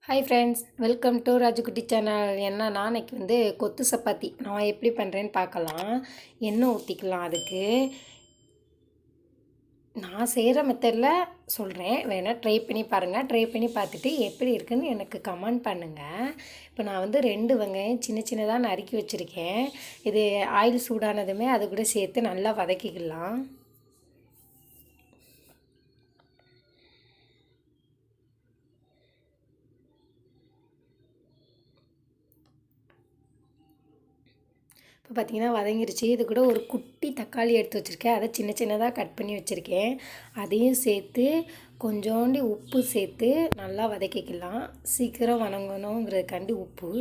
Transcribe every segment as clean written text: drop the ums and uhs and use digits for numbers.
Hi friends, welcome to Raju kutty channel. என்னன்னா இன்னைக்கு வந்து கொத்து சப்பாத்தி நான் எப்படி பண்ணுறேன்னு பார்க்கலாம். எண்ணெய் ஊற்றிக்கலாம். அதுக்கு நான் செய்கிற மெத்தடில் சொல்கிறேன், வேணால் ட்ரை பண்ணி பாருங்கள். ட்ரை பண்ணி பார்த்துட்டு எப்படி இருக்குன்னு எனக்கு கமெண்ட் பண்ணுங்கள். இப்போ நான் வந்து 2 வெங்காயம் சின்ன சின்னதாக நறுக்கி வச்சுருக்கேன். இது ஆயில் சூடானதுமே அது கூட சேர்த்து நல்லா வதக்கிக்கலாம். இப்போ பார்த்திங்கன்னா வதங்கிருச்சு. இது கூட ஒரு குட்டி தக்காளி எடுத்து வச்சுருக்கேன். அதை சின்ன சின்னதாக கட் பண்ணி வச்சுருக்கேன். அதையும் சேர்த்து கொஞ்சோண்டு உப்பு சேர்த்து நல்லா வதக்கிக்கலாம். சீக்கிரம் வதங்கணுங்கிறதுக்காண்டி உப்பு.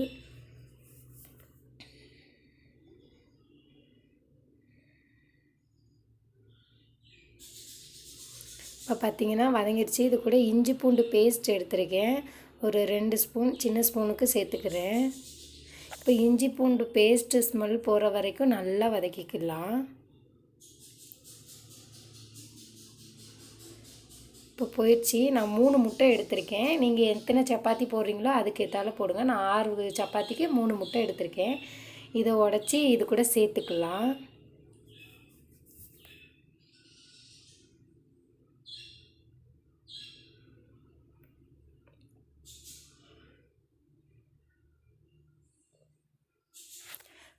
இப்போ பார்த்திங்கன்னா வதங்கிருச்சு. இது கூட இஞ்சி பூண்டு பேஸ்ட் எடுத்துருக்கேன். ஒரு 2 ஸ்பூன் சின்ன ஸ்பூனுக்கு சேர்த்துக்கிறேன். இப்போ இஞ்சி பூண்டு பேஸ்ட்டு ஸ்மெல் போகிற வரைக்கும் நல்லா வதக்கிக்கலாம். இப்போ போயிடுச்சு. நான் 3 முட்டை எடுத்திருக்கேன். நீங்கள் எத்தனை சப்பாத்தி போடுறீங்களோ அதுக்கு ஏற்றால போடுங்க. நான் 6 சப்பாத்திக்கு 3 முட்டை எடுத்திருக்கேன். இதை உடச்சி இது கூட சேர்த்துக்கலாம்.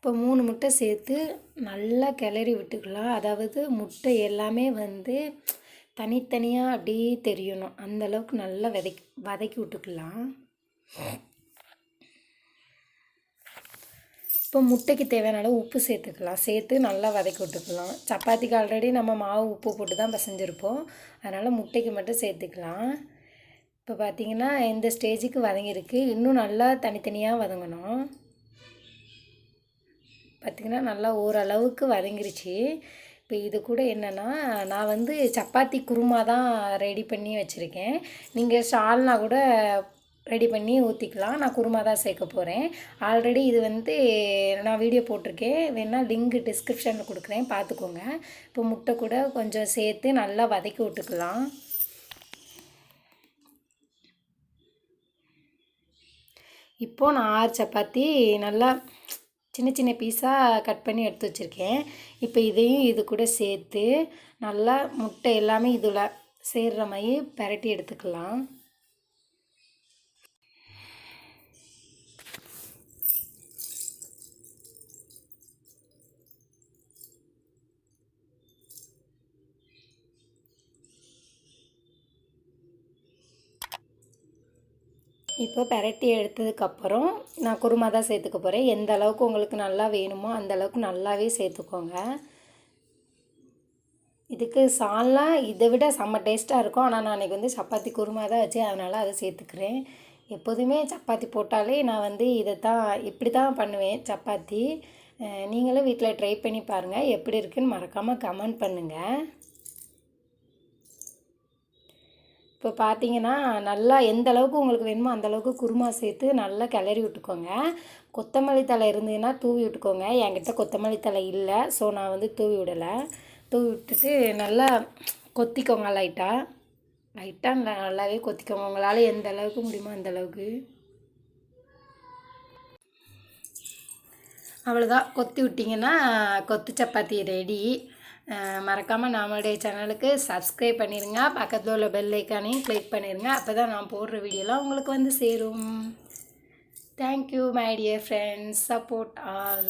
இப்போ 3 முட்டை சேர்த்து நல்லா கிளறி விட்டுக்கலாம். அதாவது முட்டை எல்லாமே வந்து தனித்தனியாக அப்படியே தெரியணும். அந்தளவுக்கு நல்லா வதக்கி விட்டுக்கலாம். இப்போ முட்டைக்கு தேவையான அளவு உப்பு சேர்த்துக்கலாம். சேர்த்து நல்லா வதக்கி விட்டுக்கலாம். சப்பாத்திக்கு ஆல்ரெடி நம்ம மாவு உப்பு போட்டு தான் பிசைஞ்சிருப்போம். அதனால் முட்டைக்கு மட்டும் சேர்த்துக்கலாம். இப்போ பார்த்திங்கன்னா இந்த ஸ்டேஜுக்கு வதங்கியிருக்கு. இன்னும் நல்லா தனித்தனியாக வதங்கணும். பார்த்திங்கன்னா நல்லா ஓரளவுக்கு வதங்கிருச்சு. இப்போ இது கூட என்னென்னா, நான் வந்து சப்பாத்தி குருமா தான் ரெடி பண்ணி வச்சுருக்கேன். நீங்கள் சால்னா கூட ரெடி பண்ணி ஊற்றிக்கலாம். நான் குருமா தான் சேர்க்க போகிறேன். ஆல்ரெடி இது வந்து நான் வீடியோ போட்டிருக்கேன். வேணால் லிங்க் டிஸ்கிரிப்ஷனில் கொடுக்குறேன், பார்த்துக்கோங்க. இப்போ முட்டை கூட கொஞ்சம் சேர்த்து நல்லா வதக்கி விட்டுக்கலாம். இப்போது நான் 6 சப்பாத்தி நல்லா சின்ன சின்ன பீஸாக கட் பண்ணி எடுத்து வச்சுருக்கேன். இப்போ இதையும் இது கூட சேர்த்து நல்லா முட்டை எல்லாமே இதில் சேர்கிற மாதிரி பரட்டி எடுத்துக்கலாம். இப்போ பரட்டி எடுத்ததுக்கப்புறம் நான் குருமா தான் சேர்த்துக்க போகிறேன். எந்த அளவுக்கு உங்களுக்கு நல்லா வேணுமோ அந்த அளவுக்கு நல்லாவே சேர்த்துக்கோங்க. இதுக்கு சால்னா இதை விட செம்ம டேஸ்ட்டாக இருக்கும். ஆனால் நான் அன்றைக்கி வந்து சப்பாத்தி குருமா தான் வச்சேன், அதனால் அதை சேர்த்துக்கிறேன். எப்போதுமே சப்பாத்தி போட்டாலே நான் வந்து இப்படி தான் பண்ணுவேன் சப்பாத்தி. நீங்களும் வீட்டில் ட்ரை பண்ணி பாருங்கள். எப்படி இருக்குன்னு மறக்காமல் கமெண்ட் பண்ணுங்கள். இப்போ பார்த்தீங்கன்னா நல்லா எந்த அளவுக்கு உங்களுக்கு வேணுமோ அந்தளவுக்கு குருமா சேர்த்து நல்லா கிளறி விட்டுக்கோங்க. கொத்தமல்லி தழை இருந்ததுன்னா தூவி விட்டுக்கோங்க. என்கிட்ட கொத்தமல்லி தழை இல்லை, ஸோ நான் வந்து தூவி விடலை. தூவி விட்டுட்டு நல்லா கொத்திக்கோங்க. லைட்டாக நல்லாவே கொத்திக்கோங்க. உங்களால் எந்த அளவுக்கு முடியுமோ அந்தளவுக்கு. அவ்வளோதான், கொத்தி விட்டிங்கன்னா கொத்து சப்பாத்தி ரெடி. மறக்காமல் நம்மளுடைய சேனலுக்கு சப்ஸ்கிரைப் பண்ணிடுங்க. பக்கத்தில் உள்ள பெல் ஐக்கானையும் கிளிக் பண்ணிடுங்க. அப்போ தான் நான் போடுற வீடியோலாம் உங்களுக்கு வந்து சேரும். Thank you my dear friends, support all.